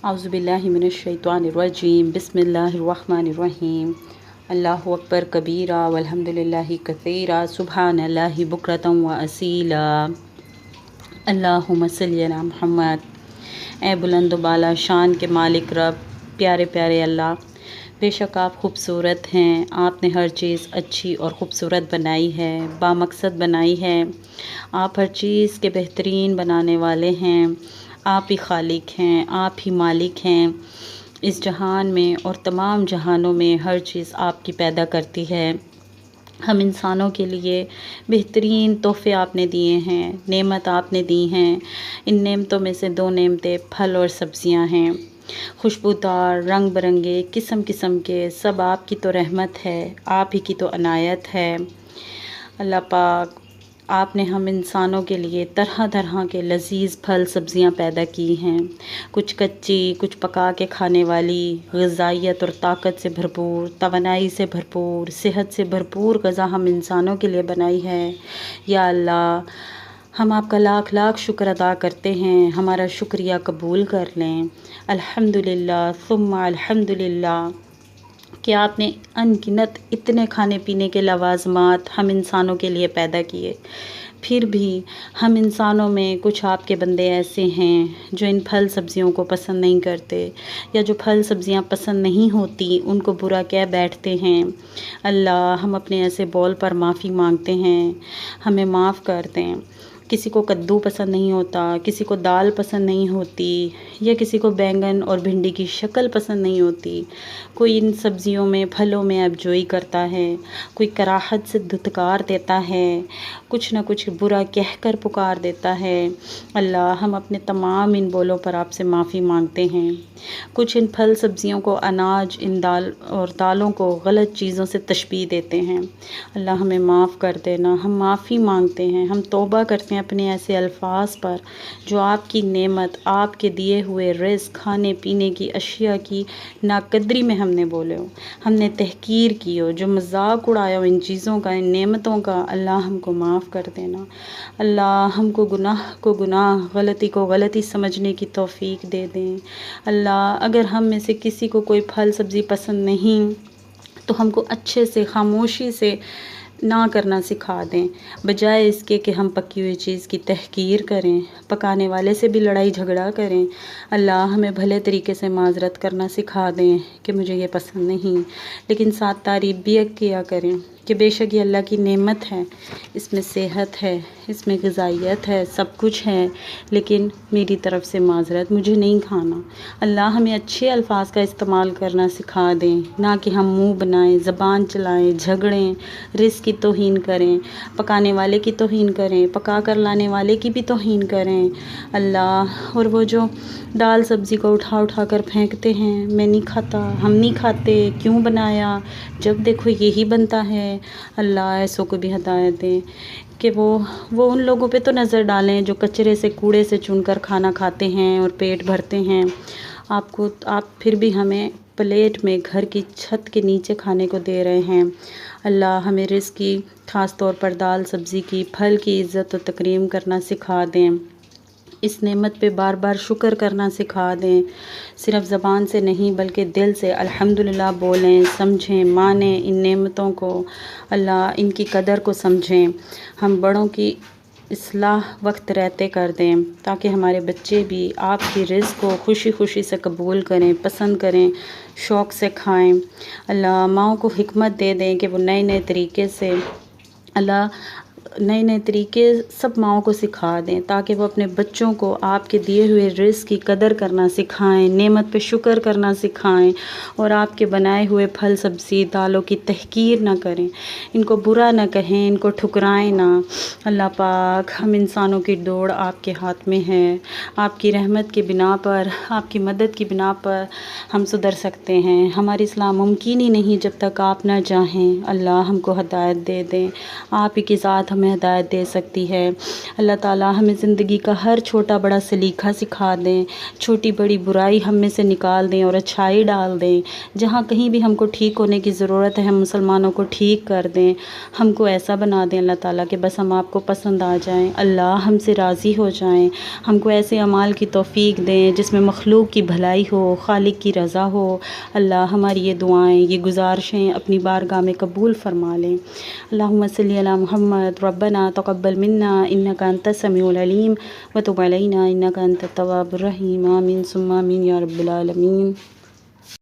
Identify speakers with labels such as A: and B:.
A: اعوذ باللہ من الشیطان الرجیم بسم اللہ الرحمن الرحیم اللہ اکبر کبیرہ والحمد للہ کثیرہ سبحان اللہ بکرۃ و اصیلا اللہم صلی علی محمد۔ اے بلند و بالا شان کے مالک رب، پیارے پیارے اللہ، بے شک آپ خوبصورت ہیں۔ آپ نے ہر چیز اچھی اور خوبصورت بنائی ہے، بامقصد بنائی ہے۔ آپ ہر چیز کے بہترین بنانے والے ہیں۔ آپ ہی خالق ہیں، آپ ہی مالک ہیں۔ اس جہان میں اور تمام جہانوں میں ہر چیز آپ کی پیدا کرتی ہے۔ ہم انسانوں کے لیے بہترین تحفے آپ نے دیے ہیں، نعمت آپ نے دی ہیں۔ ان نعمتوں میں سے 2 نعمتیں پھل اور سبزیاں ہیں، خوشبودار، رنگ برنگے، قسم قسم کے، سب آپ کی تو رحمت ہے، آپ ہی کی تو عنایت ہے۔ اللہ پاک، آپ نے ہم انسانوں کے لیے طرح طرح کے لذیذ پھل سبزیاں پیدا کی ہیں، کچھ کچی، کچھ پکا کے کھانے والی، غذائیت اور طاقت سے بھرپور، توانائی سے بھرپور، صحت سے بھرپور غذا ہم انسانوں کے لیے بنائی ہے۔ یا اللہ، ہم آپ کا لاکھ لاکھ شکر ادا کرتے ہیں، ہمارا شکریہ قبول کر لیں۔ الحمدللہ ثم الحمدللہ کہ آپ نے ان گنت اتنے کھانے پینے کے لوازمات ہم انسانوں کے لیے پیدا کیے، پھر بھی ہم انسانوں میں کچھ آپ کے بندے ایسے ہیں جو ان پھل سبزیوں کو پسند نہیں کرتے، یا جو پھل سبزیاں پسند نہیں ہوتی ان کو برا کہہ بیٹھتے ہیں۔ اللہ، ہم اپنے ایسے بول پر معافی مانگتے ہیں، ہمیں معاف کر دیں۔ کسی کو کدو پسند نہیں ہوتا، کسی کو دال پسند نہیں ہوتی، یا کسی کو بینگن اور بھنڈی کی شکل پسند نہیں ہوتی۔ کوئی ان سبزیوں میں، پھلوں میں ابجوئی کرتا ہے، کوئی کراہت سے دھتکار دیتا ہے، کچھ نہ کچھ برا کہہ کر پکار دیتا ہے۔ اللہ، ہم اپنے تمام ان بولوں پر آپ سے معافی مانگتے ہیں۔ کچھ ان پھل سبزیوں کو، اناج، ان دالوں کو غلط چیزوں سے تشبیہ دیتے ہیں۔ اللہ، ہمیں معاف کر دینا، ہم معافی مانگتے ہیں، ہم توبہ کرتے ہیں اپنے ایسے الفاظ پر جو آپ کی نعمت، آپ کے دیے ہوئے رزق، کھانے پینے کی اشیاء کی ناقدری میں ہم نے بولے ہو، ہم نے تحقیر کی ہو، جو مذاق اڑایا ہو ان چیزوں کا، ان نعمتوں کا۔ اللہ، ہم کو معاف کر دینا۔ اللہ، ہم کو گناہ، غلطی کو غلطی سمجھنے کی توفیق دے دیں۔ اللہ، اگر ہم میں سے کسی کو کوئی پھل سبزی پسند نہیں تو ہم کو اچھے سے، خاموشی سے نہ کرنا سکھا دیں، بجائے اس کے کہ ہم پکی ہوئی چیز کی تحقیر کریں، پکانے والے سے بھی لڑائی جھگڑا کریں۔ اللہ، ہمیں بھلے طریقے سے معذرت کرنا سکھا دیں کہ مجھے یہ پسند نہیں، لیکن ساتھ تعریف بھی کیا کریں کہ بے شک یہ اللہ کی نعمت ہے، اس میں صحت ہے، اس میں غذائیت ہے، سب کچھ ہے، لیکن میری طرف سے معذرت، مجھے نہیں کھانا۔ اللہ، ہمیں اچھے الفاظ کا استعمال کرنا سکھا دیں، نہ کہ ہم منہ بنائیں، زبان چلائیں، جھگڑیں، رزق کی توہین کریں، پکانے والے کی توہین کریں، پکا کر لانے والے کی بھی توہین کریں۔ اللہ، اور وہ جو دال سبزی کو اٹھا اٹھا کر پھینکتے ہیں، میں نہیں کھاتا، ہم نہیں کھاتے، کیوں بنایا، جب دیکھو یہی بنتا ہے۔ اللہ، ایسوں کو بھی ہدایت دیں کہ وہ ان لوگوں پہ تو نظر ڈالیں جو کچرے سے، کوڑے سے چن کر کھانا کھاتے ہیں اور پیٹ بھرتے ہیں۔ آپ پھر بھی ہمیں پلیٹ میں گھر کی چھت کے نیچے کھانے کو دے رہے ہیں۔ اللہ، ہمیں رزق کی، خاص طور پر دال سبزی کی، پھل کی عزت و تکریم کرنا سکھا دیں، اس نعمت پہ بار بار شکر کرنا سکھا دیں، صرف زبان سے نہیں بلکہ دل سے الحمدللہ بولیں، سمجھیں، مانیں ان نعمتوں کو۔ اللہ، ان کی قدر کو سمجھیں، ہم بڑوں کی اصلاح وقت رہتے کر دیں تاکہ ہمارے بچے بھی آپ کی رزق کو خوشی خوشی سے قبول کریں، پسند کریں، شوق سے کھائیں۔ اللہ، ماؤں کو حکمت دے دیں کہ وہ نئے نئے طریقے سے، اللہ، نئے نئے طریقے سب ماؤں کو سکھا دیں تاکہ وہ اپنے بچوں کو آپ کے دیے ہوئے رزق کی قدر کرنا سکھائیں، نعمت پہ شکر کرنا سکھائیں، اور آپ کے بنائے ہوئے پھل سبزی دالوں کی تحقیر نہ کریں، ان کو برا نہ کہیں، ان کو ٹھکرائیں نہ۔ اللہ پاک، ہم انسانوں کی دوڑ آپ کے ہاتھ میں ہے، آپ کی رحمت کی بنا پر، آپ کی مدد کی بنا پر ہم سدھر سکتے ہیں، ہماری اصلاح ممکن ہی نہیں جب تک آپ نہ چاہیں۔ اللہ، ہم کو ہدایت دے دیں، آپ ہی کی ذات ہمیں ہدایت دے سکتی ہے۔ اللہ تعالیٰ ہمیں زندگی کا ہر چھوٹا بڑا سلیقہ سکھا دیں، چھوٹی بڑی برائی ہم میں سے نکال دیں اور اچھائی ڈال دیں۔ جہاں کہیں بھی ہم کو ٹھیک ہونے کی ضرورت ہے ہم مسلمانوں کو ٹھیک کر دیں، ہم کو ایسا بنا دیں اللہ تعالیٰ کہ بس ہم آپ کو پسند آ جائیں، اللہ ہم سے راضی ہو جائیں۔ ہم کو ایسے اعمال کی توفیق دیں جس میں مخلوق کی بھلائی ہو، خالق کی رضا ہو۔ اللہ ہماری یہ دعائیں، یہ گزارشیں اپنی بارگاہ میں قبول فرما لیں۔ اللہم صلی علی محمد ربنا تقبل منا انک انت السمیع العلیم وتب علینا انک انت التواب الرحیم۔ آمین ثم آمین یا رب العالمین۔